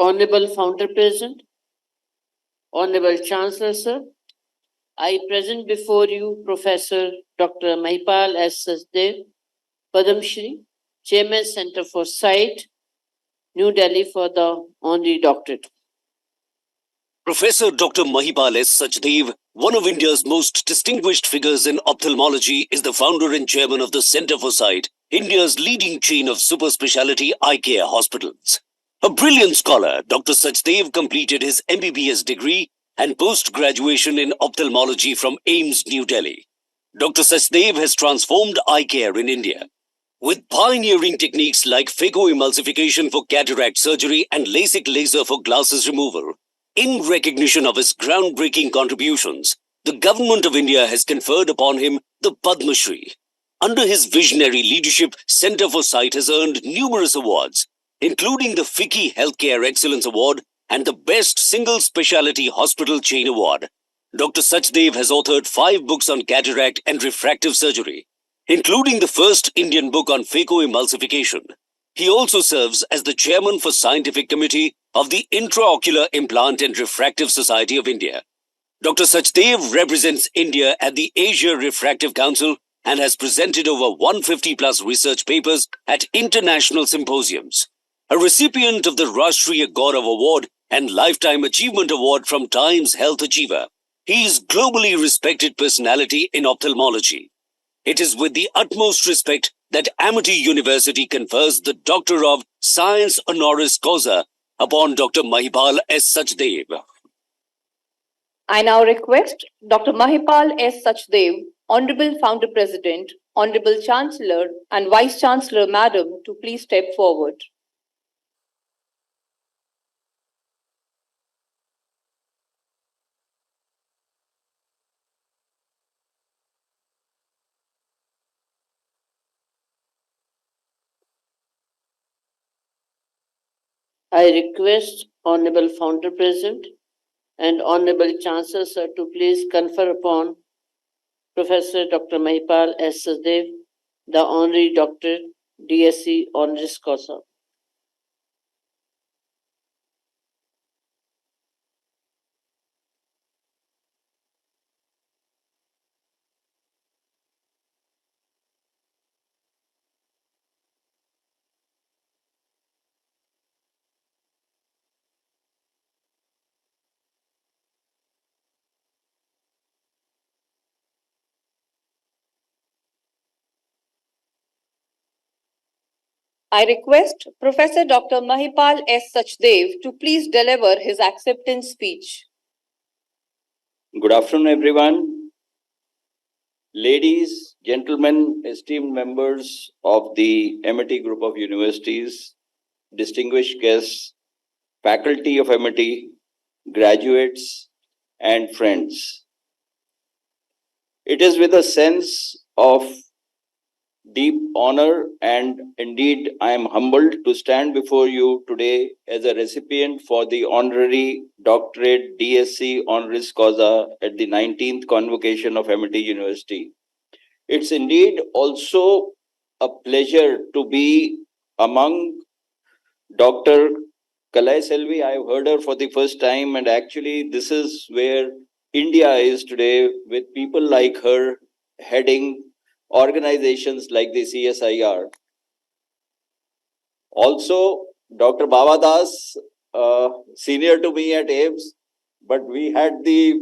Honorable Founder President, Honorable Chancellor Sir, I present before you Professor Dr. Mahipal S Sachdev, Padma Shri, Chairman Center for Sight, New Delhi for the Honorary Doctorate. Professor Dr. Mahipal S Sachdev, one of India's most distinguished figures in ophthalmology, is the founder and chairman of the Center for Sight, India's leading chain of super specialty eye care hospitals. A brilliant scholar, Dr. Sachdev completed his MBBS degree and post-graduation in ophthalmology from AIIMS, New Delhi. Dr. Sachdev has transformed eye care in India. With pioneering techniques like phacoemulsification for cataract surgery and LASIK laser for glasses removal, in recognition of his groundbreaking contributions, the Government of India has conferred upon him the Padma Shri. Under his visionary leadership, Center for Sight has earned numerous awards, including the FICCI Healthcare Excellence Award and the Best Single Specialty Hospital Chain Award. Dr. Sachdev has authored 5 books on cataract and refractive surgery, including the first Indian book on phacoemulsification. He also serves as the chairman for Scientific Committee of the Intraocular Implant and Refractive Society of India. Dr. Sachdev represents India at the Asia Refractive Council and has presented over 150 plus research papers at international symposiums. A recipient of the Rashtriya Gaurav Award and Lifetime Achievement Award from Times Health Achiever, he is globally respected personality in ophthalmology. It is with the utmost respect that Amity University confers the Doctor of Science Honoris Causa upon Dr. Mahipal S Sachdev. I now request Dr. Mahipal S Sachdev, Honorable Founder President, Honorable Chancellor and Vice Chancellor Madam to please step forward. I request Honorable Founder President and Honorable Chancellor Sir to please confer upon Professor Dr. Mahipal S Sachdev the Honorary Doctorate, DSc Honoris Causa. I request Professor Dr. Mahipal S Sachdev to please deliver his acceptance speech. Good afternoon, everyone. Ladies, gentlemen, esteemed members of the Amity Group of Universities, distinguished guests, faculty of Amity, graduates, and friends. It is with a sense of deep honor and indeed I am humbled to stand before you today as a recipient for the Honorary Doctorate DSc Honoris Causa at the 19th Convocation of Amity University. It's indeed also a pleasure to be among Dr. Kalai Selvi. I've heard her for the first time, and actually this is where India is today, with people like her heading organizations like the CSIR. Also, Dr. Babadas, senior to me at AIIMS, but we had the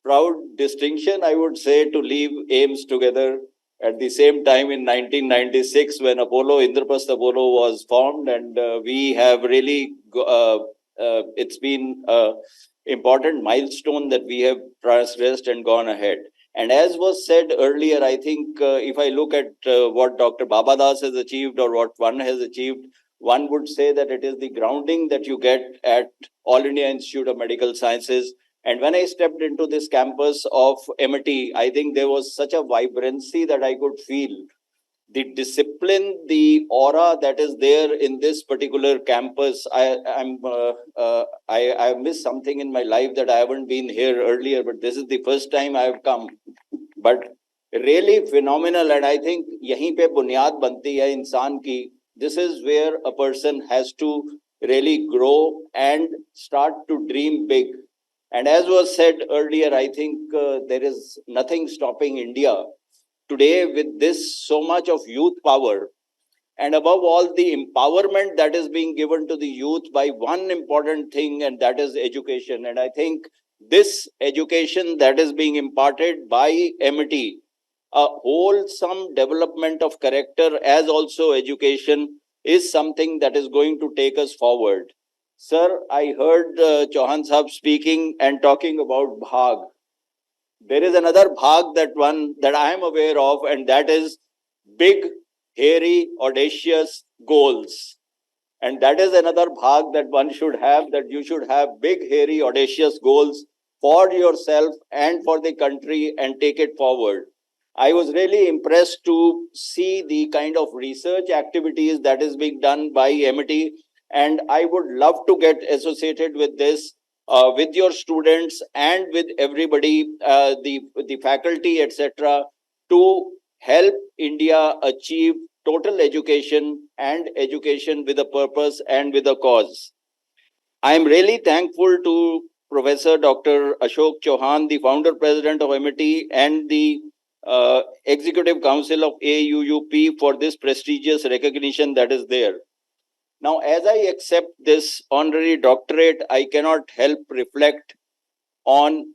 proud distinction, I would say, to leave AIIMS together at the same time in 1996 when Indraprastha Apollo was formed, and we have really, it's been an important milestone that we have transgressed and gone ahead. And as was said earlier, I think if I look at what Dr. Babadas has achieved or what one has achieved, one would say that it is the grounding that you get at All India Institute of Medical Sciences. And when I stepped into this campus of Amity, I think there was such a vibrancy that I could feel. The discipline, the aura that is there in this particular campus, I missed something in my life that I haven't been here earlier, but this is the first time I have come. But really phenomenal, and I think yahin pe bunyad banti hai insaan ki. This is where a person has to really grow and start to dream big. And as was said earlier, I think there is nothing stopping India today with this so much of youth power, and above all the empowerment that is being given to the youth by one important thing, and that is education. And I think this education that is being imparted by Amity, a wholesome development of character as also education, is something that is going to take us forward. Sir, I heard Chauhan Sahab speaking and talking about Bhag. There is another Bhag that I am aware of, and that is big, hairy, audacious goals. And that is another Bhag that one should have, that you should have big, hairy, audacious goals for yourself and for the country and take it forward. I was really impressed to see the kind of research activities that is being done by Amity, and I would love to get associated with this, with your students and with everybody, the faculty, etc., to help India achieve total education and education with a purpose and with a cause. I am really thankful to Professor Dr. Ashok Chauhan, the founder president of Amity, and the Executive Council of AUUP for this prestigious recognition that is there. Now, as I accept this honorary doctorate, I cannot help reflect on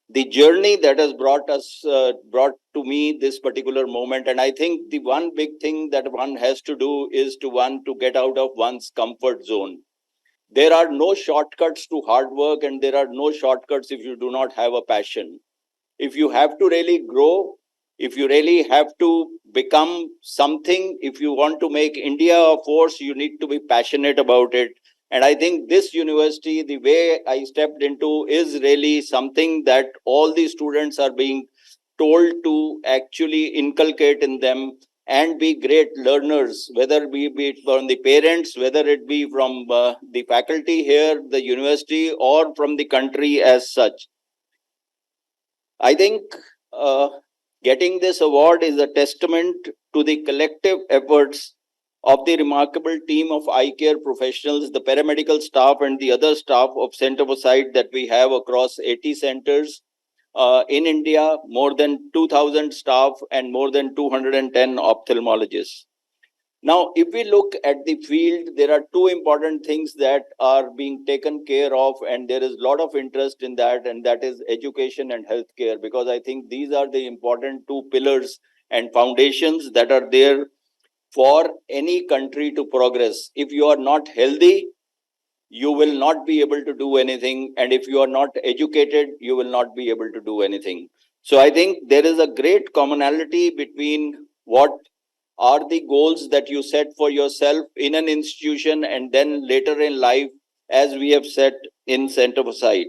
the journey that has brought to me this particular moment. And I think the one big thing that one has to do is to get out of one's comfort zone. There are no shortcuts to hard work, and there are no shortcuts if you do not have a passion. If you have to really grow, if you really have to become something, if you want to make India a force, you need to be passionate about it. And I think this university, the way I stepped into, is really something that all the students are being told to actually inculcate in them and be great learners, whether it be from the parents, whether it be from the faculty here, the university, or from the country as such. I think getting this award is a testament to the collective efforts of the remarkable team of eye care professionals, the paramedical staff, and the other staff of Center for Sight that we have across 80 centers in India, more than 2,000 staff, and more than 210 ophthalmologists. Now, if we look at the field, there are two important things that are being taken care of, and there is a lot of interest in that, and that is education and healthcare, because I think these are the important two pillars and foundations that are there for any country to progress. If you are not healthy, you will not be able to do anything, and if you are not educated, you will not be able to do anything. So I think there is a great commonality between what are the goals that you set for yourself in an institution and then later in life, as we have set in Center for Sight.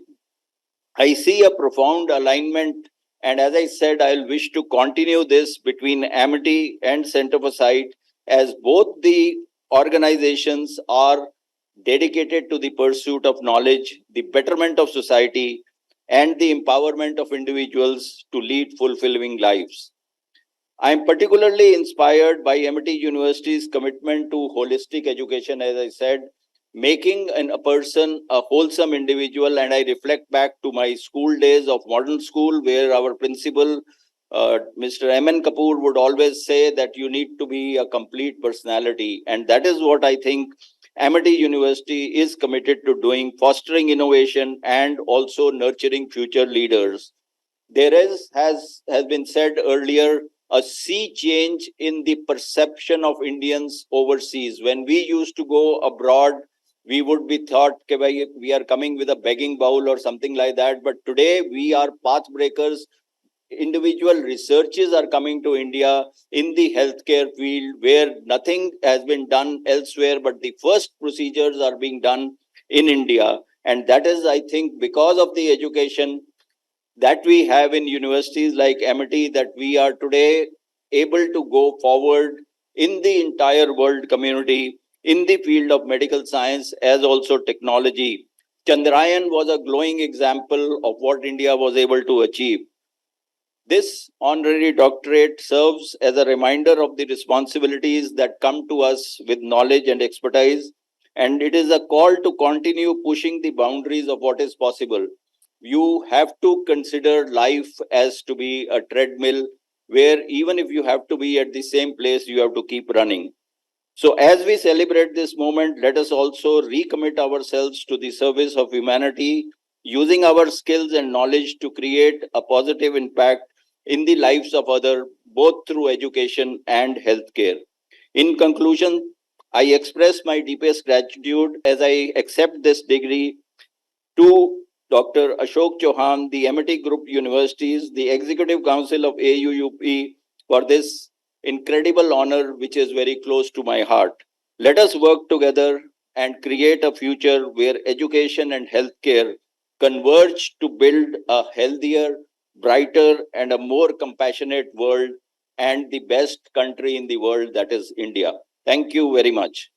I see a profound alignment, and as I said, I'll wish to continue this between Amity and Center for Sight, as both the organizations are dedicated to the pursuit of knowledge, the betterment of society, and the empowerment of individuals to lead fulfilling lives. I am particularly inspired by Amity University's commitment to holistic education, as I said, making a person a wholesome individual. And I reflect back to my school days of modern school, where our principal, Mr. M.N. Kapoor, would always say that you need to be a complete personality. And that is what I think Amity University is committed to doing, fostering innovation and also nurturing future leaders. There has been said earlier, a sea change in the perception of Indians overseas. When we used to go abroad, we would be thought we are coming with a begging bowl or something like that. But today we are path breakers. Individual researches are coming to India in the healthcare field, where nothing has been done elsewhere, but the first procedures are being done in India. And that is, I think, because of the education that we have in universities like Amity, that we are today able to go forward in the entire world community in the field of medical science as also technology. Chandrayaan was a glowing example of what India was able to achieve. This honorary doctorate serves as a reminder of the responsibilities that come to us with knowledge and expertise. And it is a call to continue pushing the boundaries of what is possible. You have to consider life as to be a treadmill where even if you have to be at the same place, you have to keep running. So as we celebrate this moment, let us also recommit ourselves to the service of humanity, using our skills and knowledge to create a positive impact in the lives of others, both through education and healthcare. In conclusion, I express my deepest gratitude as I accept this degree to Dr. Ashok Chauhan, the Amity Group Universities, the Executive Council of AUUP for this incredible honor, which is very close to my heart. Let us work together and create a future where education and healthcare converge to build a healthier, brighter, and a more compassionate world and the best country in the world, that is India. Thank you very much.